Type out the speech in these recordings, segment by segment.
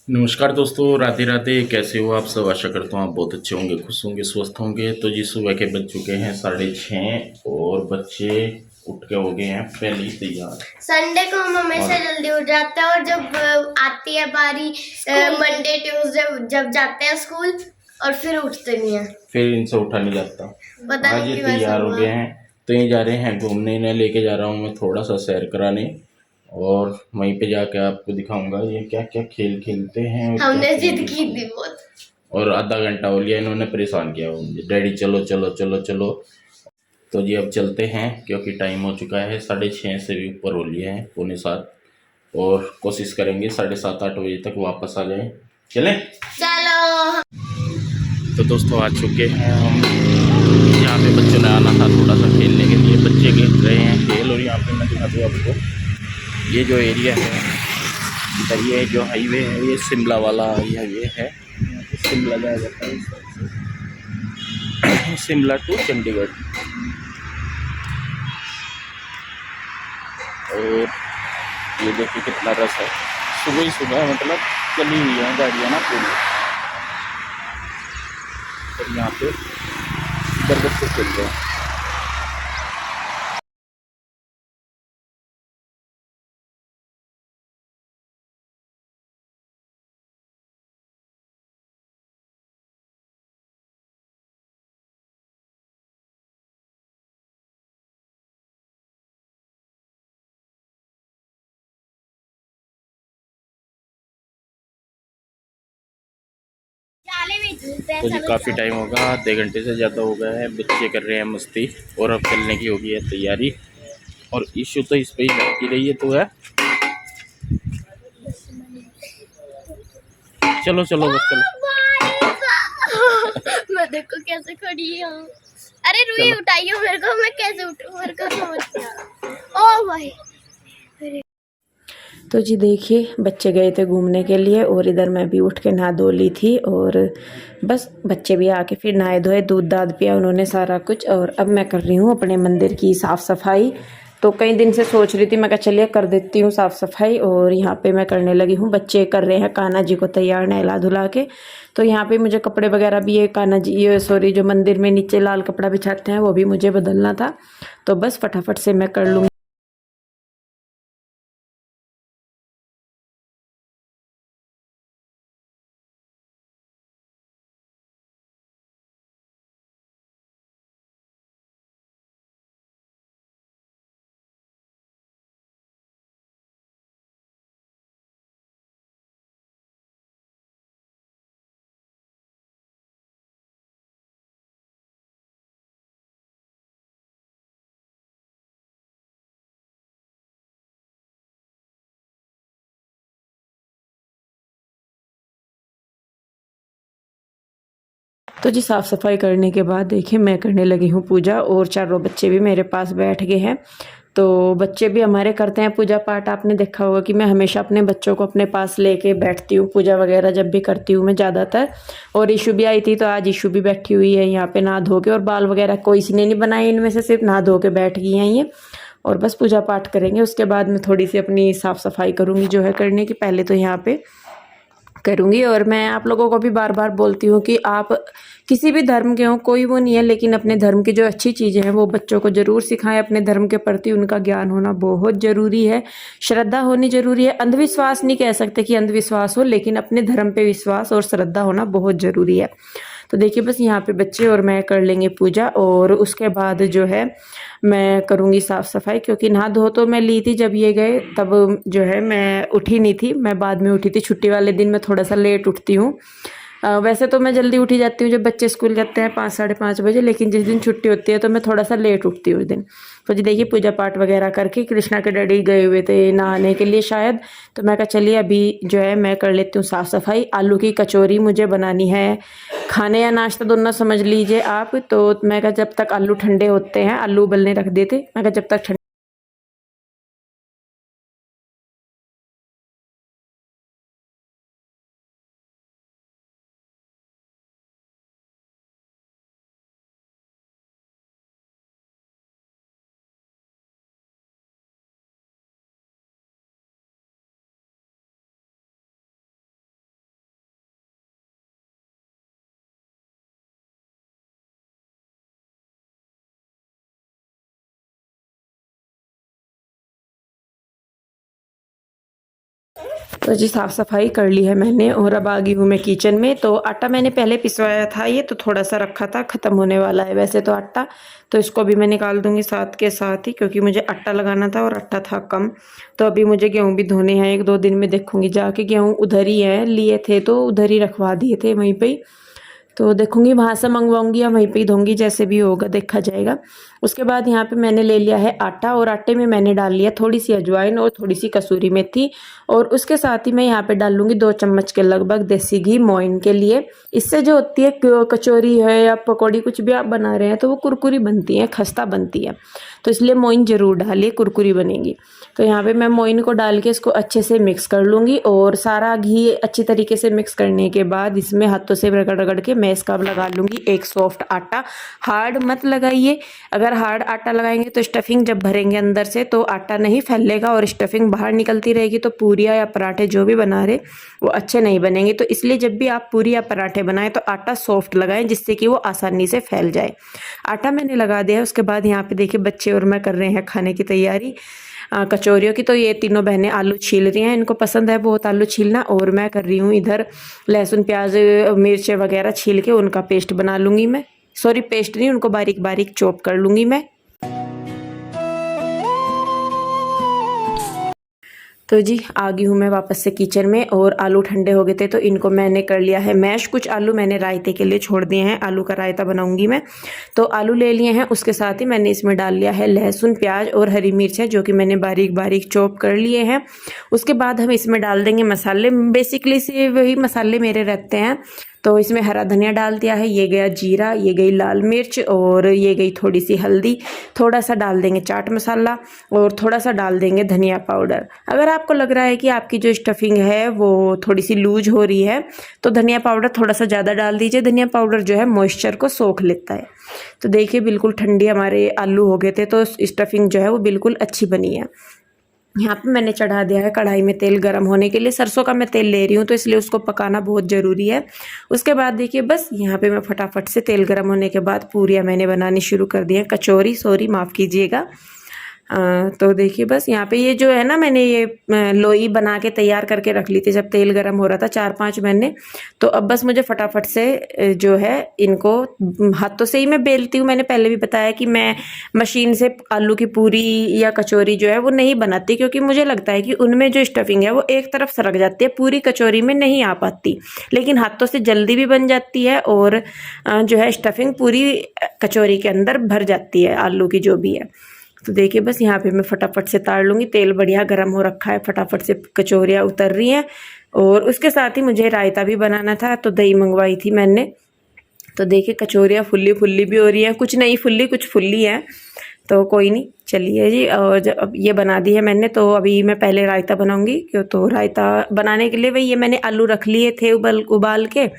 नमस्कार दोस्तों, राधे राधे। कैसे हो आप सब? आशा करता हूँ आप बहुत अच्छे होंगे, खुश होंगे, स्वस्थ होंगे। तो जी सुबह के बज चुके हैं 6:30 और बच्चे उठ के हो गए हैं पहले ही तैयार। संडे को हम हमेशा जल्दी उठ जाते हैं और जब आती है बारी मंडे ट्यूसडे जब जाते हैं स्कूल और फिर उठते नहीं है, फिर इनसे उठा नहीं जाता। पता आज नहीं ये क्यों ऐसा तैयार हो हुआ। गए हैं तो ये जा रहे हैं घूमने। इन्हें लेके जा रहा हूँ मैं थोड़ा सा सैर कराने, और वहीं पे जाके आपको दिखाऊंगा ये क्या क्या खेल खेलते हैं और हमने क्या जिद करेंगे की इसमें। थी बहुत। और आधा घंटा हो लिया, इन्होंने परेशान किया हुआ मुझे, डैडी चलो चलो चलो चलो। तो जी अब चलते हैं क्योंकि टाइम हो चुका है 6:30 से भी ऊपर हो लिए हैं, 6:45। और कोशिश करेंगे 7:30-8 बजे तक वापस आ जाए। चलें? चलो। तो दोस्तों आ चुके हैं हम। यहाँ पे बच्चों ने आना था थोड़ा सा खेलने के लिए, बच्चे खेल रहे हैं खेल। और यहाँ पे मैं दिखा दूँ आपको, ये जो एरिया है इधर, ये जो हाईवे है ये शिमला वाला ये हाईवे है। यहाँ पे शिमला जाया जाता है इस साइड से, शिमला टू चंडीगढ़। और ये देखिए कितना रस है, सुबह ही सुबह मतलब चली हुई है गाड़ियाँ ना पूरी। और यहाँ पे इधर बच्चे खेल रहे हैं। तो जी काफ़ी टाइम होगा, आधे घंटे से ज़्यादा हो गया है। बच्चे कर रहे हैं मस्ती और अब चलने की होगी है तैयारी। और इशू तो इस पे ही लटकी रही है तो है। चलो चलो बस चलो। मैं देखो कैसे खड़ी हूँ। अरे रुई चलो उठाइयो मेरे को, मैं कैसे उठूँ मेरे को समझ नहीं आ रहा। ओ भाई। तो जी देखिए, बच्चे गए थे घूमने के लिए और इधर मैं भी उठ के नहा धो ली थी। और बस बच्चे भी आके फिर नहाए धोए, दूध दाद पिया उन्होंने सारा कुछ। और अब मैं कर रही हूँ अपने मंदिर की साफ़ सफाई। तो कई दिन से सोच रही थी, मैं कहा चलिए कर देती हूँ साफ़ सफाई। और यहाँ पे मैं करने लगी हूँ, बच्चे कर रहे हैं कान्हा जी को तैयार नहला धुला के। तो यहाँ पे मुझे कपड़े वगैरह भी, ये कान्हा जी, ये सॉरी, जो मंदिर में नीचे लाल कपड़ा बिछाते हैं वो भी मुझे बदलना था। तो बस फटाफट से मैं कर लूँगी। तो जी साफ़ सफाई करने के बाद देखिए मैं करने लगी हूँ पूजा, और चारों बच्चे भी मेरे पास बैठ गए हैं। तो बच्चे भी हमारे करते हैं पूजा पाठ। आपने देखा होगा कि मैं हमेशा अपने बच्चों को अपने पास लेके बैठती हूँ, पूजा वगैरह जब भी करती हूँ मैं ज़्यादातर। और ईशु भी आई थी तो आज ईशु भी बैठी हुई है यहाँ पे नहा धो के, और बाल वगैरह कोई सी ने नहीं बनाए इनमें से, सिर्फ नहा धो के बैठ गई हैं ये। और बस पूजा पाठ करेंगे, उसके बाद मैं थोड़ी सी अपनी साफ़ सफाई करूँगी जो है करने की, पहले तो यहाँ पे करूँगी। और मैं आप लोगों को भी बार बार बोलती हूँ कि आप किसी भी धर्म के हों, कोई वो नहीं है, लेकिन अपने धर्म की जो अच्छी चीज़ें हैं वो बच्चों को ज़रूर सिखाएं। अपने धर्म के प्रति उनका ज्ञान होना बहुत ज़रूरी है, श्रद्धा होनी ज़रूरी है। अंधविश्वास नहीं कह सकते कि अंधविश्वास हो, लेकिन अपने धर्म पे विश्वास और श्रद्धा होना बहुत ज़रूरी है। तो देखिए बस यहाँ पे बच्चे और मैं कर लेंगे पूजा, और उसके बाद जो है मैं करूँगी साफ़ सफाई। क्योंकि नहा धो तो मैं ली थी जब ये गए, तब जो है मैं उठी नहीं थी, मैं बाद में उठी थी। छुट्टी वाले दिन मैं थोड़ा सा लेट उठती हूँ। वैसे तो मैं जल्दी उठी जाती हूँ जब बच्चे स्कूल जाते हैं 5 साढ़े 5 बजे, लेकिन जिस दिन छुट्टी होती है तो मैं थोड़ा सा लेट उठती हूँ उस दिन। तो जी देखिए पूजा पाठ वगैरह करके कृष्णा के डैडी गए हुए थे नहाने के लिए शायद, तो मैं कहा चलिए अभी जो है मैं कर लेती हूँ साफ़ सफाई। आलू की कचौरी मुझे बनानी है, खाने या नाश्ता दोनों समझ लीजिए आप। तो मैं कहा जब तक आलू ठंडे होते हैं, आलू उबलने रख देते, मैं कहा जब तक ठंडे तो जी साफ़ सफाई कर ली है मैंने और अब आ गई हूँ मैं किचन में। तो आटा मैंने पहले पिसवाया था, ये तो थोड़ा सा रखा था, ख़त्म होने वाला है वैसे तो आटा। तो इसको भी मैं निकाल दूँगी साथ के साथ ही, क्योंकि मुझे आटा लगाना था और आटा था कम। तो अभी मुझे गेहूँ भी धोने हैं, 1-2 दिन में देखूँगी जाके। गेहूँ उधर ही है, लिए थे तो उधर ही रखवा दिए थे वहीं पर ही। तो देखूँगी वहाँ से मंगवाऊँगी या वहीं पे ही धोंगी, जैसे भी होगा देखा जाएगा। उसके बाद यहाँ पे मैंने ले लिया है आटा और आटे में मैंने डाल लिया थोड़ी सी अजवाइन और थोड़ी सी कसूरी मेथी। और उसके साथ ही मैं यहाँ पे डाल लूँगी 2 चम्मच के लगभग देसी घी मोइन के लिए। इससे जो होती है कचौरी है या पकौड़ी कुछ भी आप बना रहे हैं तो वो कुरकुरी बनती है, खस्ता बनती है। तो इसलिए मोइन ज़रूर डालिए, कुरकुरी बनेगी। तो यहाँ पे मैं मोइन को डाल के इसको अच्छे से मिक्स कर लूँगी और सारा घी अच्छी तरीके से मिक्स करने के बाद इसमें हाथों से रगड़ रगड़ के मैं इसका लगा लूँगी एक सॉफ्ट आटा। हार्ड मत लगाइए, अगर हार्ड आटा लगाएंगे तो स्टफिंग जब भरेंगे अंदर से तो आटा नहीं फैलेगा और स्टफिंग बाहर निकलती रहेगी, तो पूरियाँ या पराठे जो भी बना रहे वो अच्छे नहीं बनेंगे। तो इसलिए जब भी आप पूरी या पराठे बनाएं तो आटा सॉफ्ट लगाएं, जिससे कि वो आसानी से फैल जाए। आटा मैंने लगा दिया है। उसके बाद यहाँ पे देखिए बच्चे और मैं कर रहे हैं खाने की तैयारी कचौरियों की। तो ये तीनों बहनें आलू छील रही हैं, इनको पसंद है बहुत आलू छीलना। और मैं कर रही हूँ इधर लहसुन प्याज मिर्च वगैरह छील के उनका पेस्ट बना लूँगी मैं। सॉरी पेस्ट नहीं, उनको बारीक बारीक चॉप कर लूँगी मैं। तो जी आ गई हूँ मैं वापस से किचन में और आलू ठंडे हो गए थे तो इनको मैंने कर लिया है मैश। कुछ आलू मैंने रायते के लिए छोड़ दिए हैं, आलू का रायता बनाऊंगी मैं। तो आलू ले लिए हैं, उसके साथ ही मैंने इसमें डाल लिया है लहसुन प्याज और हरी मिर्च है जो कि मैंने बारीक बारीक चॉप कर लिए हैं। उसके बाद हम इसमें डाल देंगे मसाले, बेसिकली से वही मसाले मेरे रहते हैं। तो इसमें हरा धनिया डाल दिया है, ये गया जीरा, ये गई लाल मिर्च और ये गई थोड़ी सी हल्दी। थोड़ा सा डाल देंगे चाट मसाला और थोड़ा सा डाल देंगे धनिया पाउडर। अगर आपको लग रहा है कि आपकी जो स्टफिंग है वो थोड़ी सी लूज हो रही है तो धनिया पाउडर थोड़ा सा ज़्यादा डाल दीजिए। धनिया पाउडर जो है मॉइस्चर को सोख लेता है। तो देखिए बिल्कुल ठंडी हमारे आलू हो गए थे तो स्टफिंग जो है वो बिल्कुल अच्छी बनी है। यहाँ पे मैंने चढ़ा दिया है कढ़ाई में तेल गरम होने के लिए। सरसों का मैं तेल ले रही हूँ तो इसलिए उसको पकाना बहुत ज़रूरी है। उसके बाद देखिए बस यहाँ पे मैं फटाफट से तेल गरम होने के बाद पूरियाँ मैंने बनानी शुरू कर दी हैं, कचौरी, सॉरी माफ़ कीजिएगा। तो देखिए बस यहाँ पे ये जो है ना, मैंने ये लोई बना के तैयार करके रख ली थी जब तेल गरम हो रहा था 4-5 मैंने। तो अब बस मुझे फटाफट से जो है इनको हाथों से ही मैं बेलती हूँ। मैंने पहले भी बताया कि मैं मशीन से आलू की पूरी या कचौरी जो है वो नहीं बनाती, क्योंकि मुझे लगता है कि उनमें जो स्टफिंग है वो एक तरफ सरक जाती है, पूरी कचौरी में नहीं आ पाती। लेकिन हाथों से जल्दी भी बन जाती है और जो है स्टफिंग पूरी कचौरी के अंदर भर जाती है आलू की जो भी है। तो देखिए बस यहाँ पे मैं फटाफट से तार लूँगी। तेल बढ़िया गरम हो रखा है, फटाफट से कचौरियाँ उतर रही हैं। और उसके साथ ही मुझे रायता भी बनाना था तो दही मंगवाई थी मैंने। तो देखिए कचौरियाँ फुल्ली फुल्ली भी हो रही हैं, कुछ नहीं फुल्ली कुछ फुल्ली हैं, तो कोई नहीं चलिए जी। और जब अब ये बना दी है मैंने तो अभी मैं पहले रायता बनाऊँगी। क्यों, तो रायता बनाने के लिए वही ये मैंने आलू रख लिए थे उबाल के,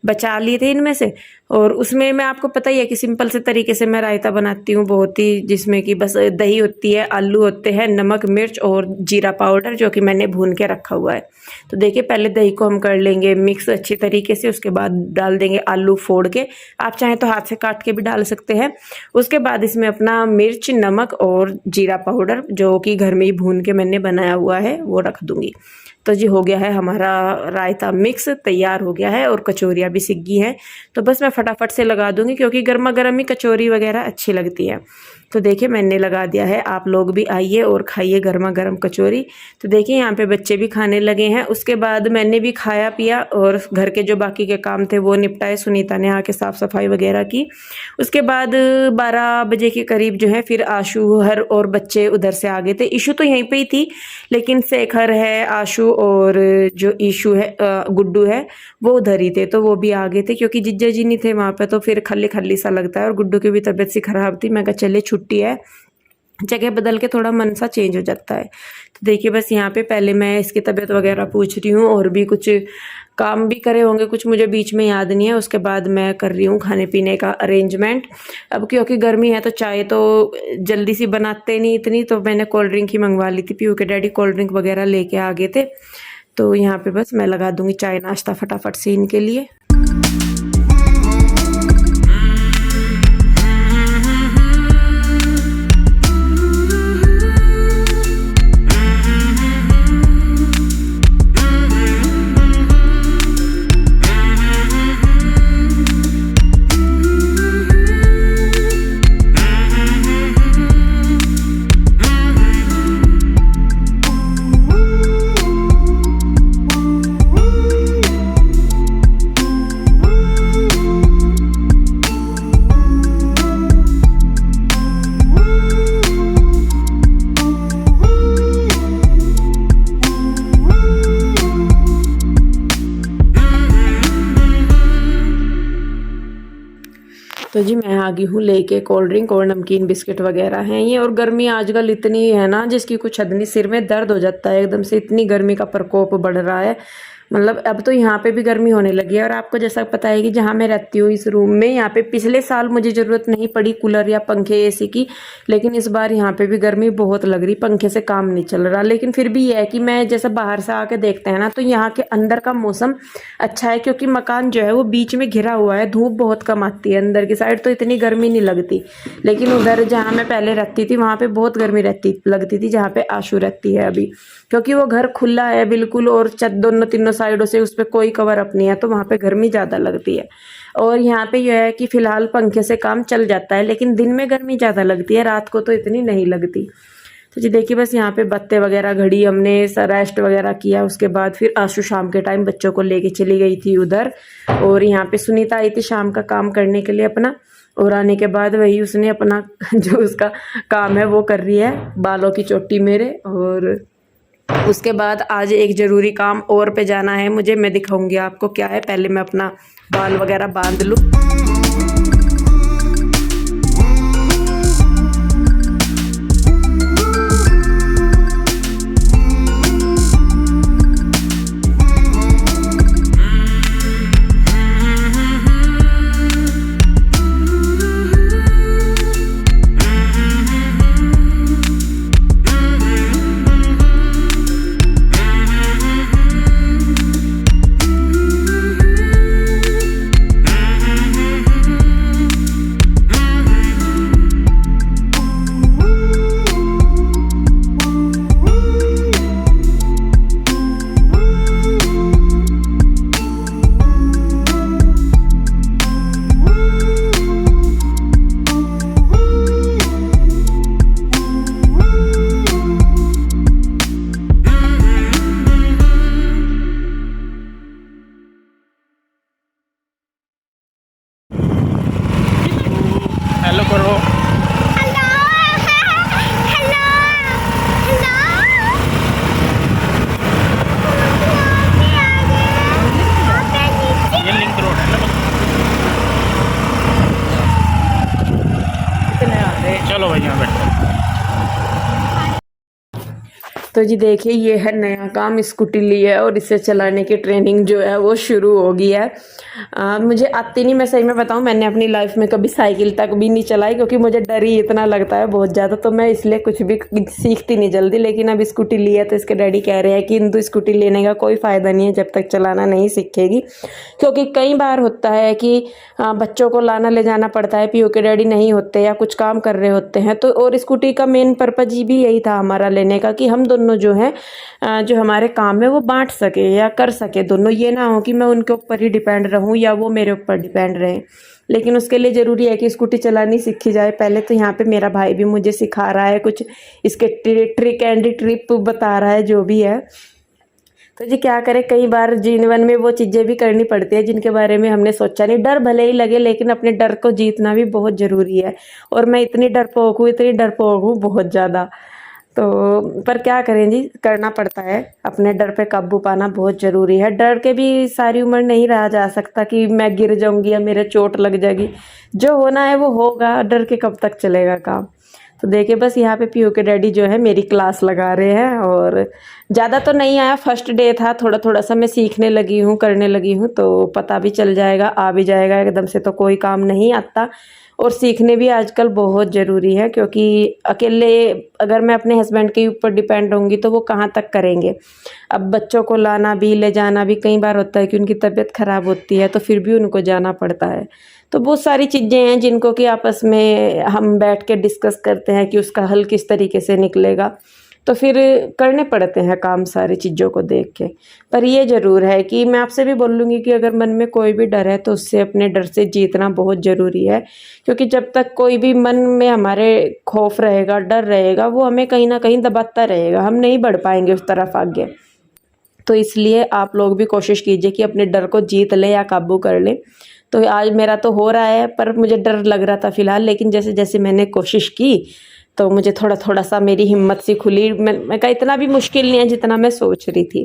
बचा लिए थे इनमें से। और उसमें मैं आपको पता ही है कि सिंपल से तरीके से मैं रायता बनाती हूँ बहुत ही, जिसमें कि बस दही होती है, आलू होते हैं, नमक मिर्च और जीरा पाउडर जो कि मैंने भून के रखा हुआ है। तो देखिए पहले दही को हम कर लेंगे मिक्स अच्छी तरीके से, उसके बाद डाल देंगे आलू फोड़ के, आप चाहें तो हाथ से काट के भी डाल सकते हैं। उसके बाद इसमें अपना मिर्च, नमक और जीरा पाउडर जो कि घर में ही भून के मैंने बनाया हुआ है वो रख दूँगी। तो जी हो गया है हमारा रायता मिक्स, तैयार हो गया है और कचौरियाँ भी सिक गई हैं। तो बस मैं फटाफट से लगा दूंगी क्योंकि गर्मा गर्म ही कचौरी वगैरह अच्छी लगती है। तो देखिए मैंने लगा दिया है, आप लोग भी आइए और खाइए गर्मा गर्म कचौरी। तो देखिए यहाँ पे बच्चे भी खाने लगे हैं। उसके बाद मैंने भी खाया पिया और घर के जो बाकी के काम थे वो निपटाए। सुनीता ने आके साफ़ सफाई वगैरह की। उसके बाद 12 बजे के करीब जो है फिर आशु, हर और बच्चे उधर से आ गए थे। ईशु तो यहीं पे ही थी, लेकिन शेखर है, आशु और जो ईशु है, गुड्डू है, वो उधर ही थे। तो वो भी आ गए थे क्योंकि जिज्जा जी नहीं थे वहाँ पे, तो फिर खाली खाली सा लगता है। और गुड्डू की भी तबीयत सी खराब थी। मैं कहा चले छुट्टी है, जगह बदल के थोड़ा मन सा चेंज हो जाता है। तो देखिए बस यहाँ पे पहले मैं इसकी तबीयत वगैरह पूछ रही हूँ और भी कुछ काम भी करे होंगे, कुछ मुझे बीच में याद नहीं है। उसके बाद मैं कर रही हूँ खाने पीने का अरेंजमेंट। अब क्योंकि गर्मी है तो चाय तो जल्दी सी बनाते नहीं इतनी, तो मैंने कोल्ड ड्रिंक ही मंगवा ली थी। पीयू के डैडी कोल्ड ड्रिंक वगैरह लेके आ गए थे। तो यहाँ पे बस मैं लगा दूँगी चाय नाश्ता फटाफट से इनके लिए। तो जी मैं आ गई हूँ लेके कोल्ड ड्रिंक और नमकीन बिस्किट वगैरह हैं ये। और गर्मी आजकल इतनी है ना जिसकी कुछ हद नहीं, सिर में दर्द हो जाता है एकदम से, इतनी गर्मी का प्रकोप बढ़ रहा है। मतलब अब तो यहाँ पे भी गर्मी होने लगी है। और आपको जैसा पता है कि जहाँ मैं रहती हूँ इस रूम में, यहाँ पे पिछले साल मुझे ज़रूरत नहीं पड़ी कूलर या पंखे एसी की, लेकिन इस बार यहाँ पे भी गर्मी बहुत लग रही, पंखे से काम नहीं चल रहा। लेकिन फिर भी ये है कि मैं जैसा बाहर से आके देखते हैं ना तो यहाँ के अंदर का मौसम अच्छा है, क्योंकि मकान जो है वो बीच में घिरा हुआ है, धूप बहुत कम आती है अंदर की साइड, तो इतनी गर्मी नहीं लगती। लेकिन उधर जहाँ मैं पहले रहती थी वहाँ पे बहुत गर्मी लगती थी, जहाँ पे आशु रहती है अभी, क्योंकि वो घर खुला है बिल्कुल और दोनों तीनों साइडों से उस पर कोई कवर अप नहीं है, तो वहाँ पे गर्मी ज़्यादा लगती है। और यहाँ पे यह है कि फ़िलहाल पंखे से काम चल जाता है, लेकिन दिन में गर्मी ज़्यादा लगती है, रात को तो इतनी नहीं लगती। तो जी देखिए बस यहाँ पे बत्ते वगैरह घड़ी, हमने रेस्ट वगैरह किया। उसके बाद फिर आशु शाम के टाइम बच्चों को लेके चली गई थी उधर। और यहाँ पे सुनीता आई थी शाम का काम करने के लिए अपना, और आने के बाद वही उसने अपना जो उसका काम है वो कर रही है, बालों की चोटी मेरे। और उसके बाद आज एक ज़रूरी काम और पे जाना है मुझे, मैं दिखाऊंगी आपको क्या है। पहले मैं अपना बाल वगैरह बांध लूँ। हेलो करो। ये लिंक रोड है ना, चलो भाई यहाँ बैठो। तो जी देखिए ये है नया काम, स्कूटी ली है और इसे चलाने की ट्रेनिंग जो है वो शुरू हो गई है। मुझे आती नहीं, मैं सही में बताऊं, मैंने अपनी लाइफ में कभी साइकिल तक भी नहीं चलाई, क्योंकि मुझे डर ही इतना लगता है बहुत ज़्यादा, तो मैं इसलिए कुछ भी सीखती नहीं जल्दी। लेकिन अब स्कूटी ली है तो इसके डैडी कह रहे हैं कि इंदु स्कूटी लेने का कोई फ़ायदा नहीं है जब तक चलाना नहीं सीखेगी, क्योंकि कई बार होता है कि बच्चों को लाना ले जाना पड़ता है, पीओ के डैडी नहीं होते या कुछ काम कर रहे होते हैं। तो और स्कूटी का मेन पर्पज भी यही था हमारा लेने का, कि हम दोनों जो हैं जो हमारे काम है वो बांट सके या कर सके दोनों, ये ना हो कि मैं उनके ऊपर ही डिपेंड रहूं या वो मेरे ऊपर डिपेंड रहे। लेकिन उसके लिए ज़रूरी है कि स्कूटी चलानी सीखी जाए पहले। तो यहाँ पे मेरा भाई भी मुझे सिखा रहा है कुछ, इसके ट्रिक एंड ट्रिप बता रहा है जो भी है। तो जी क्या करें, कई बार जीवन में वो चीज़ें भी करनी पड़ती है जिनके बारे में हमने सोचा नहीं। डर भले ही लगे, लेकिन अपने डर को जीतना भी बहुत ज़रूरी है। और मैं इतनी डरपोक हूँ बहुत ज़्यादा। तो पर क्या करें जी, करना पड़ता है, अपने डर पे काबू पाना बहुत ज़रूरी है। डर के भी सारी उम्र नहीं रहा जा सकता कि मैं गिर जाऊंगी या मेरे चोट लग जाएगी, जो होना है वो होगा, डर के कब तक चलेगा काम। तो देखिए बस यहाँ पे पीओ के डैडी जो है मेरी क्लास लगा रहे हैं, और ज़्यादा तो नहीं आया, फर्स्ट डे था, थोड़ा थोड़ा सा मैं सीखने लगी हूँ, करने लगी हूँ, तो पता भी चल जाएगा, आ भी जाएगा। एकदम से तो कोई काम नहीं आता, और सीखने भी आजकल बहुत ज़रूरी है, क्योंकि अकेले अगर मैं अपने हस्बैंड के ऊपर डिपेंड रहूँगी तो वो कहाँ तक करेंगे। अब बच्चों को लाना भी ले जाना भी, कई बार होता है कि उनकी तबीयत ख़राब होती है तो फिर भी उनको जाना पड़ता है। तो बहुत सारी चीज़ें हैं जिनको कि आपस में हम बैठ के डिस्कस करते हैं कि उसका हल किस तरीके से निकलेगा, तो फिर करने पड़ते हैं काम सारी चीज़ों को देख के। पर ये ज़रूर है कि मैं आपसे भी बोलूँगी कि अगर मन में कोई भी डर है तो उससे अपने डर से जीतना बहुत ज़रूरी है, क्योंकि जब तक कोई भी मन में हमारे खौफ रहेगा, डर रहेगा, वो हमें कहीं ना कहीं दबाता रहेगा, हम नहीं बढ़ पाएंगे उस तरफ आगे। तो इसलिए आप लोग भी कोशिश कीजिए कि अपने डर को जीत लें या काबू कर लें। तो आज मेरा तो हो रहा है, पर मुझे डर लग रहा था फ़िलहाल, लेकिन जैसे जैसे मैंने कोशिश की तो मुझे थोड़ा थोड़ा सा मेरी हिम्मत सी खुली। मैं कहा इतना भी मुश्किल नहीं है जितना मैं सोच रही थी।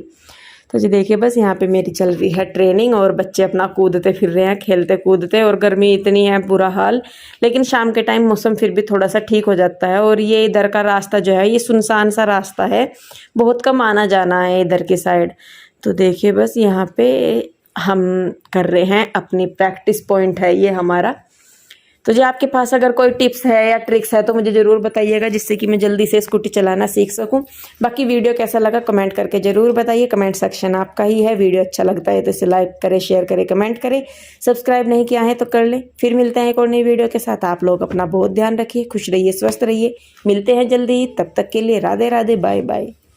तो जी देखिए बस यहाँ पे मेरी चल रही है ट्रेनिंग और बच्चे अपना कूदते फिर रहे हैं, खेलते कूदते, और गर्मी इतनी है बुरा हाल। लेकिन शाम के टाइम मौसम फिर भी थोड़ा सा ठीक हो जाता है। और ये इधर का रास्ता जो है ये सुनसान सा रास्ता है, बहुत कम आना जाना है इधर की साइड। तो देखिए बस यहाँ पे हम कर रहे हैं अपनी प्रैक्टिस पॉइंट है ये हमारा। तो जी आपके पास अगर कोई टिप्स है या ट्रिक्स है तो मुझे ज़रूर बताइएगा, जिससे कि मैं जल्दी से स्कूटी चलाना सीख सकूं। बाकी वीडियो कैसा लगा कमेंट करके ज़रूर बताइए, कमेंट सेक्शन आपका ही है। वीडियो अच्छा लगता है तो इसे लाइक करें, शेयर करें, कमेंट करें। सब्सक्राइब नहीं किया है तो कर लें। फिर मिलते हैं एक और नई वीडियो के साथ। आप लोग अपना बहुत ध्यान रखिए, खुश रहिए, स्वस्थ रहिए। मिलते हैं जल्दी, तब तक के लिए राधे राधे, बाय बाय।